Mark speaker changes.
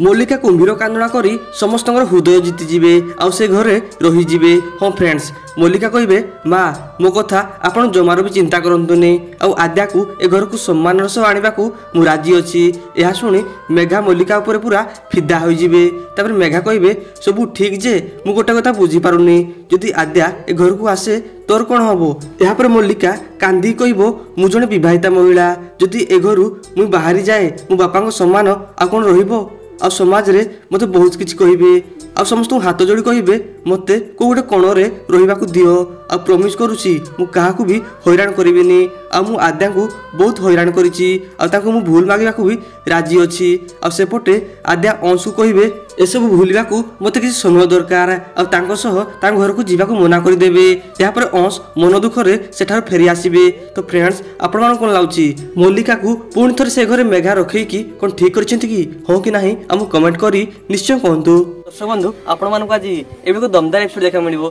Speaker 1: मल्लिका कुंभीर कांदना करी समस्त हृदय जीतिजे आउ से घरे रहीजे। हाँ फ्रेंड्स, मल्लिका कहे माँ मो कथा आपण जमार भी चिंता करंतुनी आउ आद्या को ए घर को सम्मान सह आने को मु राजी अच्छी। यह शुणी मेघा मल्लिका उपर पूरा फिदा होइजिबे। तापर मेघा कहे सब ठीक जे मु गोटे कथा बुझी पारुनी, जदि आद्या ए घर को आसे तोर कौन हम। यापर मल्लिका कांदी कहबो मु जने विवाहिता महिला, जदि ए घर मु बाहरी जाए मो बापा सम्मान आ कौन रहिबो। आ समाज रे मते बहुत किछि कहिबे, आ समस्त हाथ जोड़ी कहिबे मते को गोटे कोणरे रहिबाकू दियो। आ प्रॉमिस करूची मु काहाकू भी हैरान करिबिनी। आ मु आद्या को बहुत हैरान करिछि, आ ताको मु भूल मागिबाकू भी राजी अछि। आ सेपटे आद्या अंशु कहिबे एसबू भूलिबाकू मते किछि समय दरकार, आ तांको सह तांको घर को जीवाकू मना कर देबे। या पर अंश मन दुखरे सेठार फेरी आसीबे। तो फ्रेंड्स, आपण मान कोन लाउची मल्लिका को पुणी थरे से घरे मेघा रखै कि कोन ठीक करछंती कि हो कि नाही, हम कमेंट करी निश्चय कहंतु। दर्शक बंधु, आपण मानकू आज एबे को दमदार एपिसोड देखा मिलिबो।